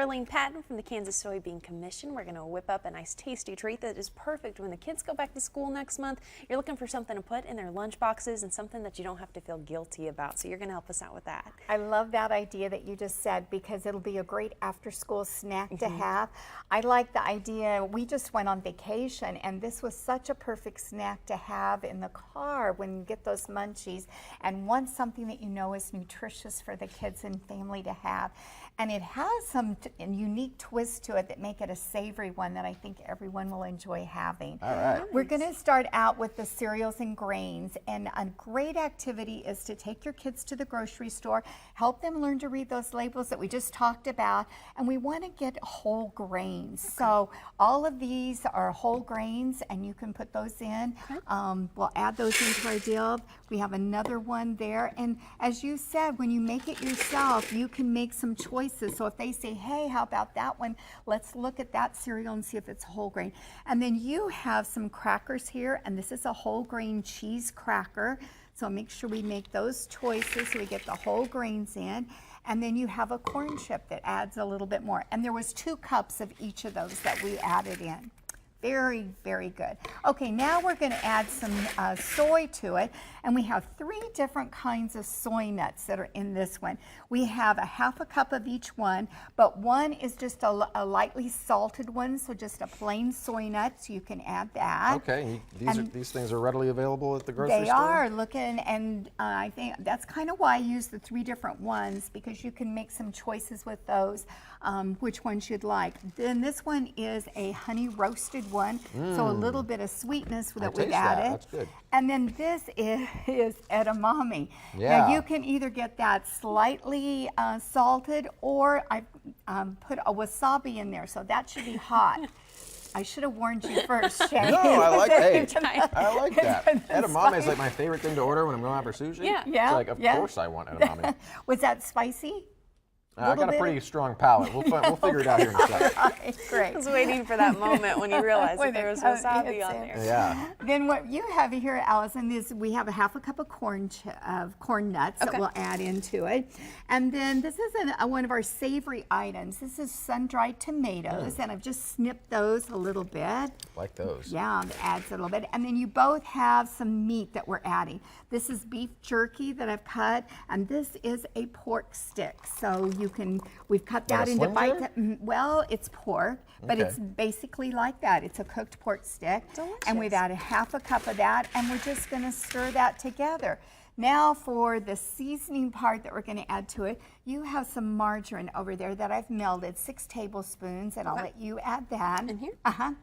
Arlene Patton from the Kansas Soybean Commission. We're going to whip up a nice tasty treat that is perfect when the kids go back to school next month. You're looking for something to put in their lunch boxes and something that you don't have to feel guilty about. So you're going to help us out with that. I love that idea that you just said because it'll be a great after-school snack to have. I like the idea. We just went on vacation and this was such a perfect snack to have in the car when you get those munchies and want something that you know is nutritious for the kids and family to have. And it has some unique twist to it that make it a savory one that I think everyone will enjoy having. All right. We're going to start out with the cereals and grains, and a great activity is to take your kids to the grocery store, help them learn to read those labels that we just talked about, and we want to get whole grains. Okay. So all of these are whole grains, and you can put those in. Okay. We'll add those into our deal. We have another one there, and as you said, when you make it yourself, you can make some choices. So if they say, hey, how about that one? Let's look at that cereal and see if it's whole grain. And then you have some crackers here, and this is a whole grain cheese cracker. So make sure we make those choices so we get the whole grains in. And then you have a corn chip that adds a little bit more. And there was 2 cups of each of those that we added in. Very, very good. Okay, now we're going to add some soy to it, and we have 3 different kinds of soy nuts that are in this one. We have a ½ cup of each one, but one is just a lightly salted one, so just a plain soy nut, so you can add that. Okay, these things are readily available at the grocery store? They are, and I think that's kind of why I use the 3 different ones, because you can make some choices with those, which ones you'd like. Then this one is a honey roasted one, so a little bit of sweetness that we've added. That's good. And then this is edamame. Yeah. Now you can either get that slightly salted, or I put a wasabi in there, so that should be hot. I should have warned you first, Shane. No, I like that. I like that. Edamame is like my favorite thing to order when I'm going out for sushi. Yeah. It's like, of course I want edamame. Was that spicy? I got a pretty strong palate. We'll figure it out here in a second. Right, great. I was waiting for that moment when you realized that there was wasabi on there. Yeah. Then what you have here, Allison, is we have a ½ cup of corn nuts that we'll add into it. And then this is one of our savory items. This is sun-dried tomatoes, and I've just snipped those a little bit. Like those. Yeah, it adds a little bit. And then you both have some meat that we're adding. This is beef jerky that I've cut, and this is a pork stick. So we've cut that into bites. Well, it's pork, but it's basically like that. It's a cooked pork stick. Delicious. And we've added ½ cup of that, and we're just going to stir that together. Now for the seasoning part that we're going to add to it, you have some margarine over there that I've melted, 6 tablespoons, and I'll let you add that. In here?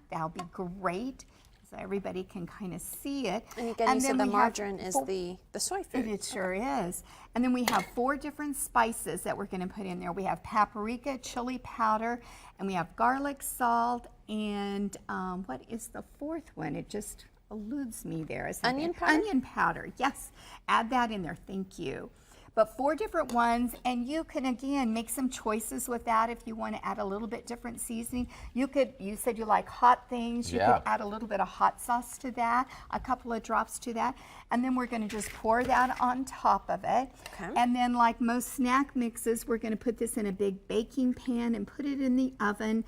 That'll be great, so everybody can kind of see it. And again, you said the margarine is the soy food. It sure is. And then we have 4 different spices that we're going to put in there. We have paprika, chili powder, and we have garlic salt, and what is the 4th one? It just eludes me there. Onion powder? Onion powder, yes. Add that in there, thank you. But 4 different ones, and you can again make some choices with that if you want to add a little bit different seasoning. You said you like hot things. You could add a little bit of hot sauce to that, a couple of drops to that, and then we're going to just pour that on top of it. Okay. And then, like most snack mixes, we're going to put this in a big baking pan and put it in the oven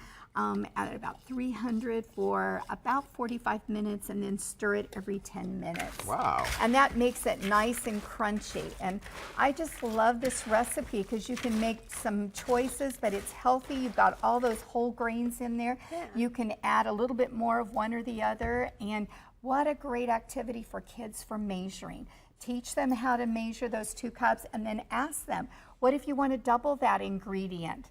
at about 300 for about 45 minutes, and then stir it every 10 minutes. Wow. And that makes it nice and crunchy. And I just love this recipe because you can make some choices, but it's healthy. You've got all those whole grains in there. Yeah. You can add a little bit more of one or the other. And what a great activity for kids for measuring. Teach them how to measure those 2 cups, and then ask them, what if you want to double that ingredient?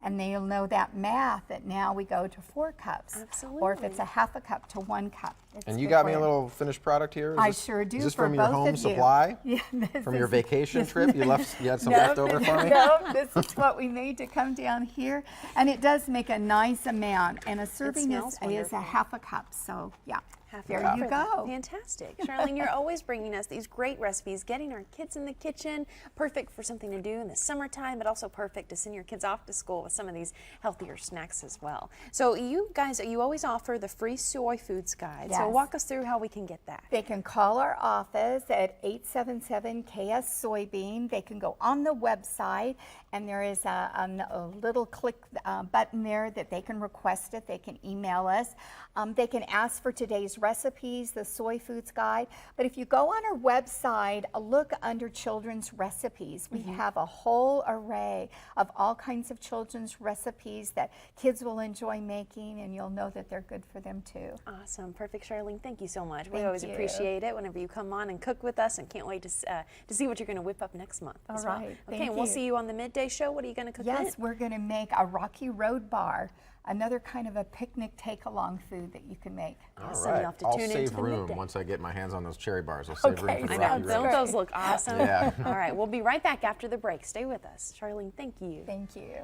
And they'll know that math, that now we go to 4 cups. Absolutely. Or if it's a ½ cup to 1 cup. And you got me a little finished product here? I sure do. Is this for from your both home of you. supply? Yeah, from your vacation trip? You had some no, left over for me? No, this is what we made to come down here. And it does make a nice amount. And a serving is a ½ cup. So, yeah. There hour you for that. go. Fantastic. Charlene, you're always bringing us these great recipes, getting our kids in the kitchen, perfect for something to do in the summertime, but also perfect to send your kids off to school with some of these healthier snacks as well. So you guys, you always offer the free soy foods guide. So Yes. walk us through how we can get that. They can call our office at 877-KS Soybean. They can go on the website, and there is a little click button there that they can request it. They can email us. They can ask for today's recipes, the soy foods guide. But if you go on our website, look under children's recipes. We have a whole array of all kinds of children's recipes that kids will enjoy making, and you'll know that they're good for them too. Awesome. Perfect, Charlene. Thank you so much. We Thank always you. appreciate it whenever you come on and cook with us, and can't wait to see what you're going to whip up next month. All as well. right. Okay, Thank and we'll you. see you on the midday show. What are you going to cook then? Yes, we're going to make a Rocky Road bar, another kind of a picnic take-along food that you can make. All Awesome. right. You'll have to I'll tune into save the room midday. once I get my hands on those cherry bars. I'll save room Okay, for the I Rocky know. sounds Road. Don't those look awesome? Yeah. All right, we'll be right back after the break. Stay with us. Charlene, thank you. Thank you.